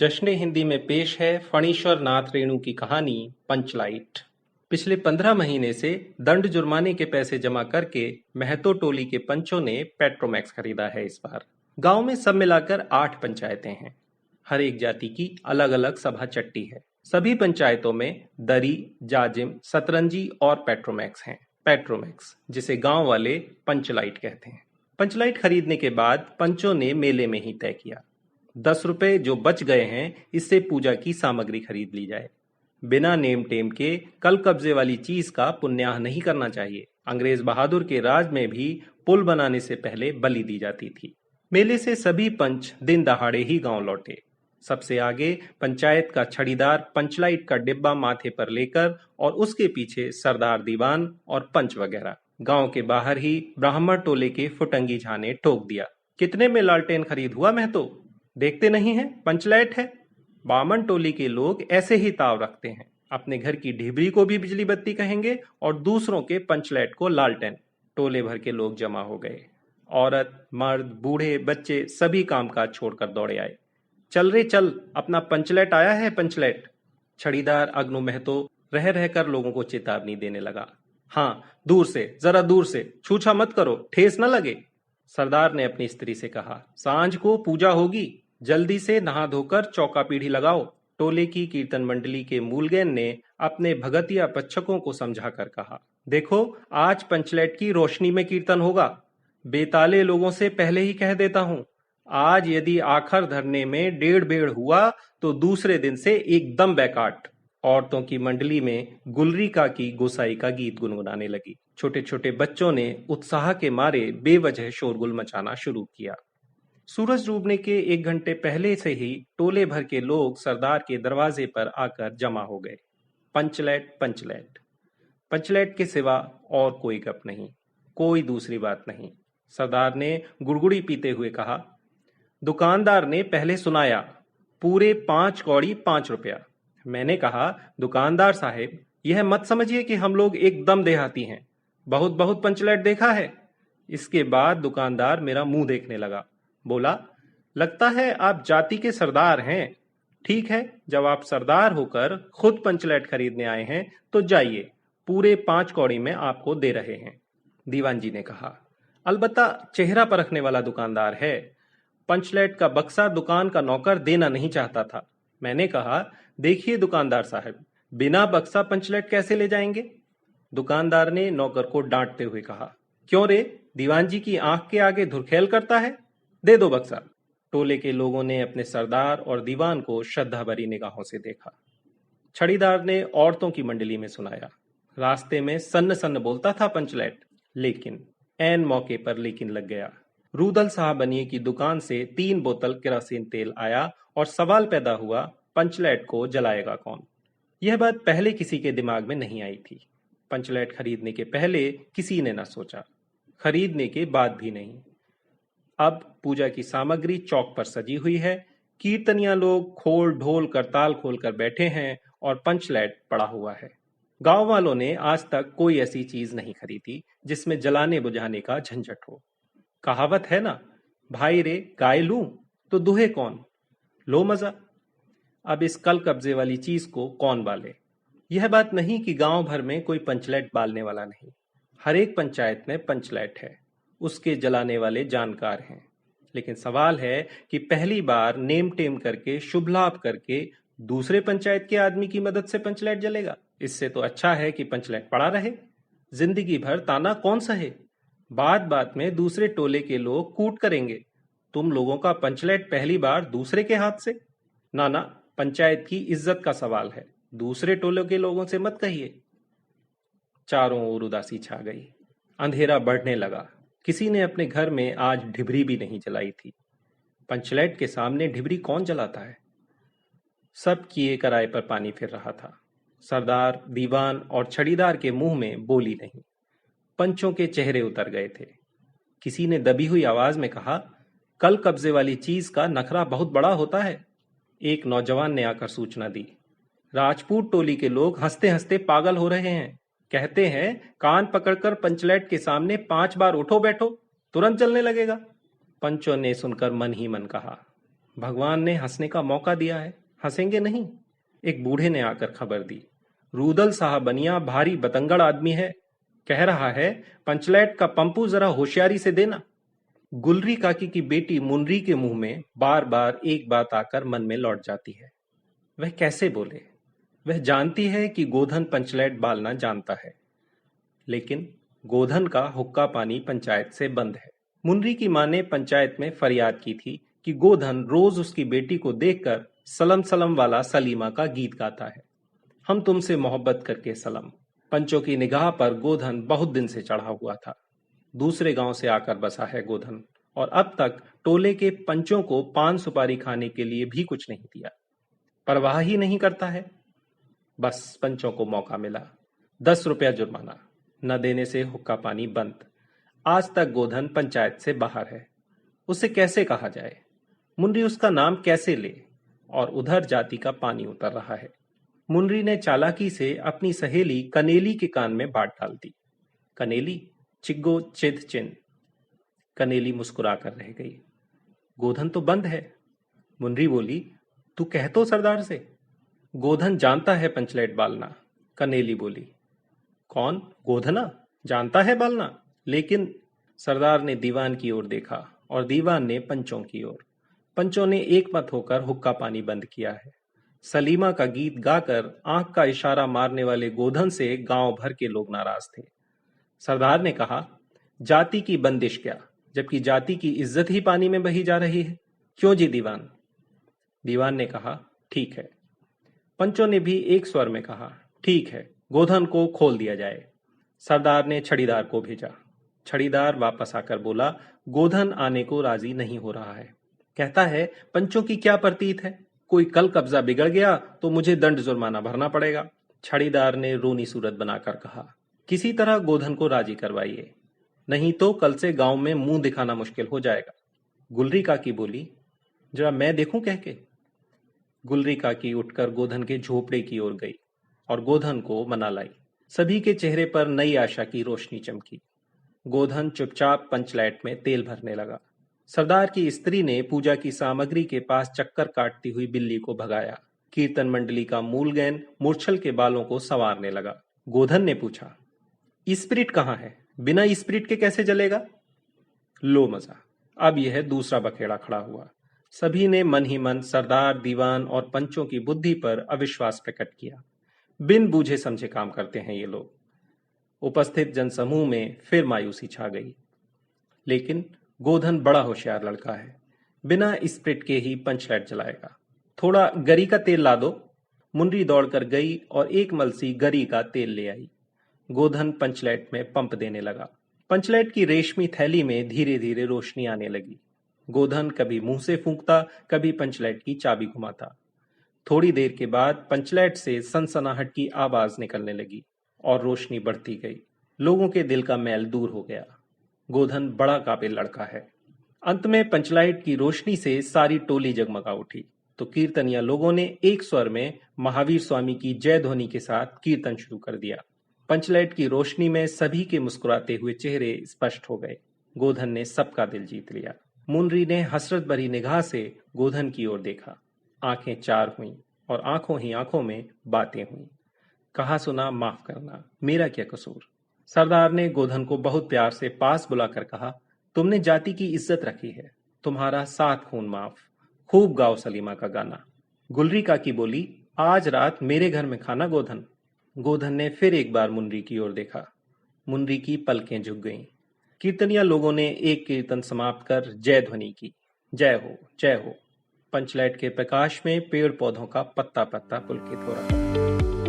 जश्न हिंदी में पेश है फणीश्वर नाथ रेणु की कहानी पंचलाइट। पिछले 15 महीने से दंड जुर्माने के पैसे जमा करके महतो टोली के पंचों ने पेट्रोमैक्स खरीदा है। इस बार गांव में सब मिलाकर 8 पंचायतें हैं। हर एक जाति की अलग अलग सभा चट्टी है। सभी पंचायतों में दरी, जाजिम, सतरंजी और पेट्रोमैक्स हैं। पेट्रोमैक्स जिसे गांव वाले पंचलाइट कहते हैं। पंचलाइट खरीदने के बाद पंचों ने मेले में ही तय किया, 10 रुपए जो बच गए हैं इससे पूजा की सामग्री खरीद ली जाए। बिना नेम टेम के कल कब्जे वाली चीज का पुण्याह नहीं करना चाहिए। अंग्रेज बहादुर के राज में भी पुल बनाने से पहले बलि दी जाती थी। मेले से सभी पंच दिन दहाड़े ही गांव लौटे। सबसे आगे पंचायत का छड़ीदार पंचलाइट का डिब्बा माथे पर लेकर और उसके पीछे सरदार दीवान और पंच वगैरह। गांव के बाहर ही ब्राह्मण टोले के फुटंगी झा ने टोक दिया, कितने में लालटेन खरीद हुआ महतो? देखते नहीं है पंचलाइट है। बामन टोली के लोग ऐसे ही ताव रखते हैं, अपने घर की ढिबरी को भी बिजली बत्ती कहेंगे और दूसरों के पंचलाइट को लालटेन। टोले भर के लोग जमा हो गए। औरत, मर्द, बूढ़े, बच्चे सभी कामकाज छोड़कर दौड़े आए। चल रे चल, अपना पंचलाइट आया है पंचलाइट। छड़ीदार अग्नु महतो रह रहकर लोगों को चेतावनी देने लगा। हाँ, दूर से, जरा दूर से, छूछा मत करो, ठेस न लगे। सरदार ने अपनी स्त्री से कहा, सांझ को पूजा होगी, जल्दी से नहा धोकर चौका पीढ़ी लगाओ। टोले की कीर्तन मंडली के मूलगैन ने अपने भगतिया पच्छकों को समझाकर कहा, देखो आज पंचलैट की रोशनी में कीर्तन होगा। बेताले लोगों से पहले ही कह देता हूं, आज यदि आखर धरने में 1.5 बेड़ हुआ तो दूसरे दिन से एकदम बैकाट। औरतों की मंडली में गुलरिका की गोसाई का गीत गुनगुनाने लगी। छोटे छोटे बच्चों ने उत्साह के मारे बेवजह शोरगुल मचाना शुरू किया। सूरज डूबने के 1 घंटे पहले से ही टोले भर के लोग सरदार के दरवाजे पर आकर जमा हो गए। पंचलैट पंचलैट पंचलैट के सिवा और कोई गप नहीं, कोई दूसरी बात नहीं। सरदार ने गुड़गुड़ी पीते हुए कहा, दुकानदार ने पहले सुनाया, पूरे 5 कौड़ी 5 रुपया। मैंने कहा, दुकानदार साहेब यह मत समझिए कि हम लोग एकदम देहाती हैं, बहुत बहुत पंचलैट देखा है। इसके बाद दुकानदार मेरा मुंह देखने लगा, बोला, लगता है आप जाति के सरदार हैं। ठीक है, जब आप सरदार होकर खुद पंचलैट खरीदने आए हैं तो जाइए, पूरे 5 कौड़ी में आपको दे रहे हैं। दीवान जी ने कहा, अलबत्ता चेहरा परखने वाला दुकानदार है। पंचलैट का बक्सा दुकान का नौकर देना नहीं चाहता था। मैंने कहा, देखिए दुकानदार साहब, बिना बक्सा पंचलैट कैसे ले जाएंगे? दुकानदार ने नौकर को डांटते हुए कहा, क्यों रे, दीवान जी की आंख के आगे धुरखेल करता है? दे दो बक्सा। टोले के लोगों ने अपने सरदार और दीवान को श्रद्धा भरी निगाहों से देखा। छड़ीदार ने औरतों की मंडली में सुनाया, रास्ते में सन्न सन्न बोलता था पंचलैट, लेकिन ऐन मौके पर लेकिन लग गया। रूदल साहबनिये की दुकान से 3 बोतल केरोसिन तेल आया और सवाल पैदा हुआ, पंचलैट को जलाएगा कौन? यह बात पहले किसी के दिमाग में नहीं आई थी। पंचलैट खरीदने के पहले किसी ने न सोचा, खरीदने के बाद भी नहीं। अब पूजा की सामग्री चौक पर सजी हुई है। कीर्तनिया लोग खोल ढोल करताल खोलकर बैठे हैं और पंचलैट पड़ा हुआ है। गांव वालों ने आज तक कोई ऐसी चीज नहीं खरीदी जिसमें जलाने बुझाने का झंझट हो। कहावत है ना, भाई रे गाय लूं तो दुहे कौन? लो मजा। अब इस कल कब्जे वाली चीज को कौन बाले? यह बात नहीं कि गांव भर में कोई पंचलैट बालने वाला नहीं। हर एक पंचायत में पंचलैट है, उसके जलाने वाले जानकार हैं। लेकिन सवाल है कि पहली बार नेम टेम करके शुभ लाभ करके दूसरे पंचायत के आदमी की मदद से पंचलैट जलेगा। इससे तो अच्छा है कि पंचलैट पड़ा रहे, जिंदगी भर ताना कौन सहे। बात बात में दूसरे टोले के लोग कूट करेंगे, तुम लोगों का पंचलैट पहली बार दूसरे के हाथ से। ना ना, पंचायत की इज्जत का सवाल है, दूसरे टोले के लोगों से मत कहिए। चारों ओर उदासी छा गई। अंधेरा बढ़ने लगा। किसी ने अपने घर में आज ढिबरी भी नहीं जलाई थी। पंचलैट के सामने ढिबरी कौन जलाता है? सब किए कराए पर पानी फिर रहा था। सरदार, दीवान और छड़ीदार के मुंह में बोली नहीं। पंचों के चेहरे उतर गए थे। किसी ने दबी हुई आवाज में कहा, कल कब्जे वाली चीज का नखरा बहुत बड़ा होता है। एक नौजवान ने आकर सूचना दी, राजपूत टोली के लोग हंसते हंसते पागल हो रहे हैं। कहते हैं, कान पकड़कर पंचलैट के सामने 5 बार उठो बैठो, तुरंत जलने लगेगा। पंचों ने सुनकर मन ही मन कहा, भगवान ने हंसने का मौका दिया है, हंसेंगे नहीं? एक बूढ़े ने आकर खबर दी। रूदल साहब बनिया भारी बतंगड़ आदमी है, कह रहा है पंचलैट का पंपू जरा होशियारी से देना। गुलरी काकी की बेटी मुनरी के मुंह में बार बार एक बात आकर मन में लौट जाती है। वह कैसे बोले? वह जानती है कि गोधन पंचलैट बालना जानता है, लेकिन गोधन का हुक्का पानी पंचायत से बंद है। मुनरी की मां ने पंचायत में फरियाद की थी कि गोधन रोज उसकी बेटी को देखकर सलम सलम वाला सलीमा का गीत गाता है। हम तुमसे मोहब्बत करके सलम। पंचों की निगाह पर गोधन बहुत दिन से चढ़ा हुआ था। दूसरे गांव से आकर बसा है गोधन, और अब तक टोले के पंचों को पान सुपारी खाने के लिए भी कुछ नहीं दिया। परवाह ही नहीं करता है। बस पंचों को मौका मिला। 10 रुपया जुर्माना, न देने से हुक्का पानी बंद। आज तक गोधन पंचायत से बाहर है। उसे कैसे कहा जाए? मुनरी उसका नाम कैसे ले? और उधर जाति का पानी उतर रहा है। मुनरी ने चालाकी से अपनी सहेली कनेली के कान में बात डाल दी। कनेली, चिग्गो चिद चिन। कनेली मुस्कुराकर रह गई। गोधन तो बंद है। मुनरी बोली, तू कह तो सरदार से। गोधन जानता है पंचलेट बालना। कनेली बोली, कौन? गोधना जानता है बालना? लेकिन सरदार ने दीवान की ओर देखा और दीवान ने पंचों की ओर। पंचों ने एक मत होकर हुक्का पानी बंद किया है। सलीमा का गीत गाकर आंख का इशारा मारने वाले गोधन से गांव भर के लोग नाराज थे। सरदार ने कहा, जाति की बंदिश क्या, जबकि जाति की इज्जत ही पानी में बही जा रही है। क्यों जी दीवान? दीवान ने कहा, ठीक है। पंचों ने भी एक स्वर में कहा, ठीक है, गोधन को खोल दिया जाए। सरदार ने छड़ीदार को भेजा। छड़ीदार वापस आकर बोला, गोधन आने को राजी नहीं हो रहा है। कहता है, पंचों की क्या प्रतीत है, कोई कल कब्जा बिगड़ गया तो मुझे दंड जुर्माना भरना पड़ेगा। छड़ीदार ने रोनी सूरत बनाकर कहा, किसी तरह गोधन को राजी करवाइए, नहीं तो कल से गांव में मुंह दिखाना मुश्किल हो जाएगा। गुलरी काकी बोली, जरा मैं देखूं कह के। गुलरी काकी उठकर गोधन के झोपड़े की ओर गई और गोधन को मना लाई। सभी के चेहरे पर नई आशा की रोशनी चमकी। गोधन चुपचाप पंचलैट में तेल भरने लगा। सरदार की स्त्री ने पूजा की सामग्री के पास चक्कर काटती हुई बिल्ली को भगाया। कीर्तन मंडली का मूलगैन मूर्छल के बालों को संवारने लगा। गोधन ने पूछा, स्पिरिट कहाँ है? बिना स्पिरिट के कैसे जलेगा? लो मजा। अब यह दूसरा बखेड़ा खड़ा हुआ। सभी ने मन ही मन सरदार, दीवान और पंचों की बुद्धि पर अविश्वास प्रकट किया। बिन बूझे समझे काम करते हैं ये लोग। उपस्थित जनसमूह में फिर मायूसी छा गई। लेकिन गोधन बड़ा होशियार लड़का है, बिना स्पिरिट के ही पंचलैट जलाएगा। थोड़ा गरी का तेल ला दो। मुनरी दौड़कर गई और एक मलसी गरी का तेल ले आई। गोधन पंचलैट में पंप देने लगा। पंचलैट की रेशमी थैली में धीरे धीरे रोशनी आने लगी। गोधन कभी मुंह से फूंकता, कभी पंचलैट की चाबी घुमाता। थोड़ी देर के बाद पंचलैट से सनसनाहट की आवाज निकलने लगी और रोशनी बढ़ती गई। लोगों के दिल का मैल दूर हो गया। गोधन बड़ा काबिल लड़का है। अंत में पंचलाइट की रोशनी से सारी टोली जगमगा उठी तो कीर्तनिया लोगों ने एक स्वर में महावीर स्वामी की जय ध्वनि के साथ कीर्तन शुरू कर दिया। पंचलाइट की रोशनी में सभी के मुस्कुराते हुए चेहरे स्पष्ट हो गए। गोधन ने सबका दिल जीत लिया। मुनरी ने हसरत भरी निगाह से गोधन की ओर देखा। आंखें चार हुईं और आंखों ही आंखों में बातें हुईं। कहा सुना माफ करना, मेरा क्या कसूर। सरदार ने गोधन को बहुत प्यार से पास बुलाकर कहा, तुमने जाति की इज्जत रखी है, तुम्हारा 7 खून माफ। खूब गाओ सलीमा का गाना। गुलरी काकी बोली, आज रात मेरे घर में खाना गोधन। गोधन ने फिर एक बार मुनरी की ओर देखा। मुनरी की पलकें झुक गईं। कीर्तनिया लोगों ने एक कीर्तन समाप्त कर जय ध्वनि की। जय हो, जय हो। पंचलैट के प्रकाश में पेड़ पौधों का पत्ता पत्ता पुलकित हो रहा था।